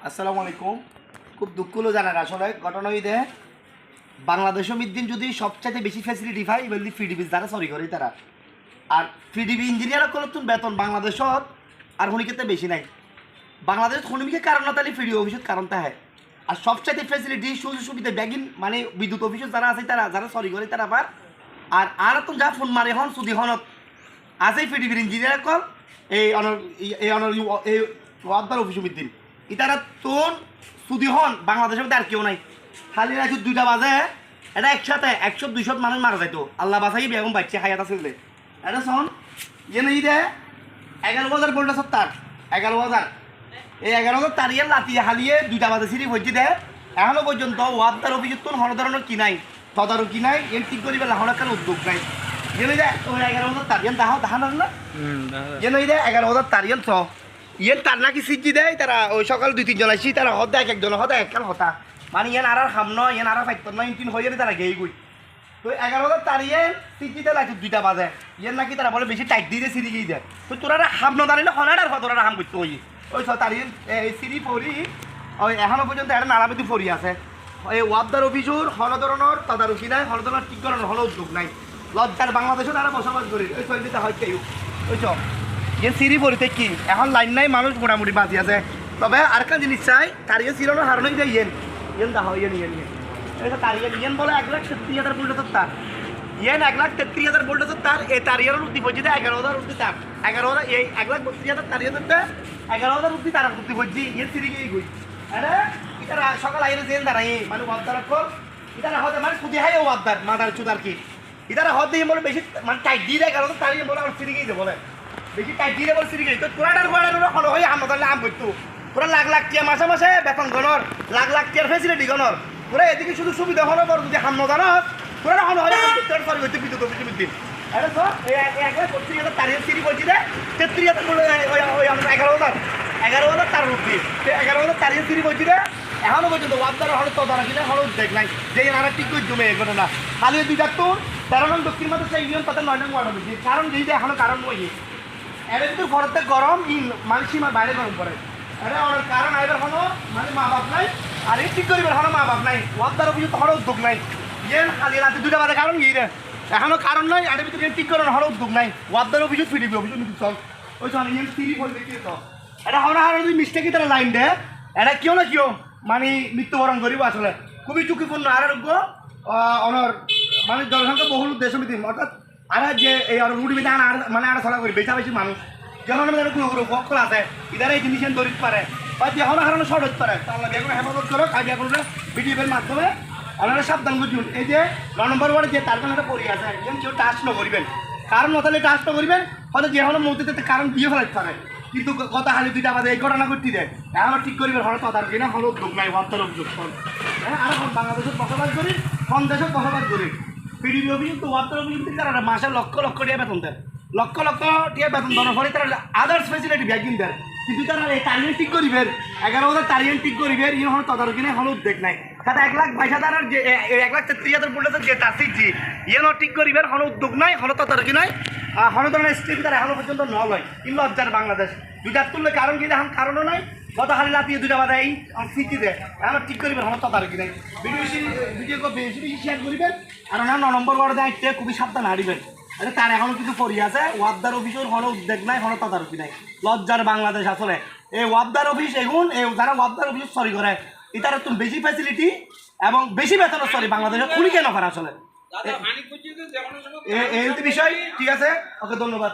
আসসালামু আলাইকুম। খুব দুঃখ হলো জানার আসলে ঘটনা হইতে বাংলাদেশও মিদ্দিন যদি সবচাইতে বেশি ফ্যাসিলিটি পাই বললি ফিডিবি যারা সরি করে তারা আর ফিডিবি ইঞ্জিনিয়ার নতুন বেতন বাংলাদেশত আর হনিকেতে বেশি নাই। বাংলাদেশ হনিকে কারণ না তাহলে ফিডি অফিসত কারণ তা হয় আর সবচাইতে ফ্যাসিলিটি সুযোগ সুবিধা ব্যাগিন মানে বিদ্যুৎ অফিসত যারা আছে তারা যারা সরি করে তারা পার আর তো যা ফোন মারে হন সুদি হনত আছে ফিডিবির ইঞ্জিনিয়ার কল এই ওয়াদার অফিস মিদ্দিন ইতারা তোর সুদি হন বাংলাদেশের মধ্যে আর কেউ নাই। খালি রাখি 2টা বাজে এটা একসাথে 100-200 মানুষ মারা যাইতো আল্লাহ বাসাই বেগম বাচ্চা হায়াত আছে এটা শোন ইয়ে নেই দে 11,000 ভোল্টেজ তার 11,000 এই 11,000 তারিয়ে লাতিয়ে হালিয়ে 2টা বাজে সিঁড়ি ভর্তি দেয় এখনো পর্যন্ত ওয়াদার অফিসের তোর হন ধরনের কি নাই তদারকি নাই এর ঠিক করি বেলা হঠাৎ উদ্যোগ নাই জেনে যায় ওই 11,000 তারিয়ান দাহান না জেনে দেয় 11,000 তারিয়ান ছ ইয়েন তার নাকি সিজি দেয় তারা ওই সকাল 2-3 জন আসি তারা হদ এক একজন হদ একখান হতা মানে ইয়ান আর হাম নয় ইয়ান আর ফাইত নয় ইনটিন হয়ে যাবে তারা গেই গুই তো 11,000 তারিয়ে সিজিতে লাগে 2টা বাজে ইয়ান নাকি তারা বলে বেশি টাইট দিয়ে সিরি গিয়ে দেয় তো তোরা হাম না দাঁড়িয়ে হনাডার তোরা হাম করতে ওই ওই তারিয়ে এই সিরি পড়ি ওই এখনো পর্যন্ত একটা নাড়াবেদি পড়ি আছে এই ওয়াবদার অফিসুর হল ধরনের তদারকি নাই হল ধরনের ঠিক করানোর হল উদ্যোগ নাই লজ্জার বাংলাদেশও তারা বসবাস করি ওই সৈন্যতা হয় কেউ ওই সব ইয়ে সিঁড়ি পড়িতে কি এখন লাইন নাই মানুষ মোটামুটি বাঁচি আছে তবে আরেকটা জিনিস চাই তারিয়ে চিরানোর হারণই যে ইয়েন ইয়েন দা হয় ইয়েন ইয়েন ইয়েন তারিয়ে ইয়েন বলে 1,33,000 ভোল্টেজের তার ইয়েন 1,33,000 ভোল্টেজের তার এই তারিয়ের উদ্দি পড়ছে 11,000 উদ্দি তার 11,000 এই 1,32,000 তারিয়ে দিতে 11,000 উদ্দি তার উদ্দি পড়ছি ইয়েন সিঁড়ি গিয়ে গই আরে এটা সকাল আইলে জেল দাঁড়াই মানে ওয়াবদার কর এটা হতে মানে খুদি হাই ওয়াবদার মাদার চুদার কি এটা হতে বলে বেশি মানে টাইট দিয়ে দেয় কারণ তারিয়ে বলে আমার সিঁড়ি গিয়ে বলে বেশি টাইট দিয়ে বল সিঁড়ি গেছে তো তোরাটার গোড়ার হলো হয়ে আমাদের আম করতো তোরা লাখ লাখ টিয়া মাসে মাসে বেতন গণর লাখ লাখ টিয়ার ফেসিলিটি গণর তোরা এদিকে শুধু সুবিধা হলো বড় যদি হাম নজানত তোরা হলো হয়ে সরি হইতে বিদ্যুৎ অফিসের দিন এটা তো এই 1,32,000 তারিখ সিঁড়ি বলছি রে 33,000 বলে ওই আমরা 11,000 তার রুপি 11,000 তারিখ সিঁড়ি বলছি রে এখনো পর্যন্ত ওয়াবদার হলো তদারা কিনা হলো দেখ নাই যে এনারা ঠিক করে জমে এগোনো না খালি 2টা তো 13 নং দক্ষিণ মাত্র সেই ইউনিয়ন তাদের 9 নং ওয়ার্ড হয়েছে কারণ যেই এখনো কারণ নয় এটা কিন্তু ঘরতে গরম মানে সীমার বাইরে গরম পড়ে এটা অনেক কারণ আইবার হলো মানে মা বাপ নাই আর এই ঠিক করিবার হলো মা বাপ নাই ওয়াবদার অভিযোগ হলো উদ্যোগ নাই ইয়েন খালি রাতে 2টা বাজে কারণ গিয়ে রে এখনো কারণ নয় এটার ভিতরে ঠিক করার হলো উদ্যোগ নাই ওয়াবদার অভিযোগ ফিরিবি অভিযোগ নিতে চল ওই চল ইয়েন সিরি বলবে কি তো এটা হলো আর যদি মিস্টেকই তারা লাইন দেয় এটা কেউ না কেউ মানে মৃত্যুবরণ করিব আসলে খুবই ঝুঁকিপূর্ণ আরোগ্য অনর মানে জনসংখ্যা বহুল দেশ মিতি অর্থাৎ আর যে এই রুটি বেঁধে আর মানে আর চলা করি বেচা বেশি মানুষ যখন ফকল আছে ইদারে এই জিনিস ধরিতে পারে বা যখন হারানো শর্ট হতে পারে তাহলে বেগুন হেফাজত করো আর বেগুন বিডিএফের মাধ্যমে আপনারা সাবধান করছেন এই যে 9 নম্বর ওয়ার্ডে যে তার একটা পড়ি আছে যেন কেউ টাচ ন করিবেন কারণ নতালে টাচ ন করিবেন হয়তো যে হলো মধ্যে কারণ দিয়ে ফেলাতে পারে কিন্তু কথা হালি 2টা বাজে এই ঘটনা করতে দেয় এখন ঠিক করিবেন হলো তাদের কিনা হলো উদ্যোগ নাই ওয়ার্তার উদ্যোগ হ্যাঁ আর এখন বাংলাদেশের বসবাস করি কোন দেশের বসবাস করি পিডিবি অফিস তো ওয়ার্তার অফিস তারা মাসে লক্ষ লক্ষ টাকা বেতন দেয় লক্ষ লক্ষ টাকা বেতন দেওয়ার পরে তারা আদার্স ফেসিলিটি ব্যাগিং দেয় কিন্তু তারা এই তারিখ ঠিক করিবেন 11,000 তারিখ ঠিক করিবেন ইয়ে হলো তদারকি নাই হলো উদ্যোগ নাই তাতে 1,22,000 যে 1,33,000 ভোল্টেজের যে তার সিজি ইয়ে ঠিক করিবেন হলো উদ্যোগ নাই হলো তদারকি নাই হলো ধরনের স্টেপ তারা এখনো পর্যন্ত ন লয় কিন্তু লজ্জার বাংলাদেশ 2টা তুললে কারণ কি এখন কারণও নাই গত হালি রাতিয়ে 2টা বাজে এই সিটি দেয় এখন ঠিক করিবেন হলো তদারকি নাই ভিডিও বেশি বেশি শেয়ার করিবেন আর 9 নম্বর ওয়ার্ডে আইতে খুবই সাবধান হারিবেন আরে তার এখনো কিছু পড়ি আছে ওয়াবদার অফিসের হলো উদ্যোগ নাই হলো তদারকি নাই লজ্জার বাংলাদেশ আসলে এই ওয়াবদার অফিস এগুন এই যারা ওয়াবদার অফিস সরি করে এটার একটু বেশি ফ্যাসিলিটি এবং বেশি বেতন সরি বাংলাদেশে খুলি কেন করে আসলে এই বিষয় ঠিক আছে ওকে ধন্যবাদ।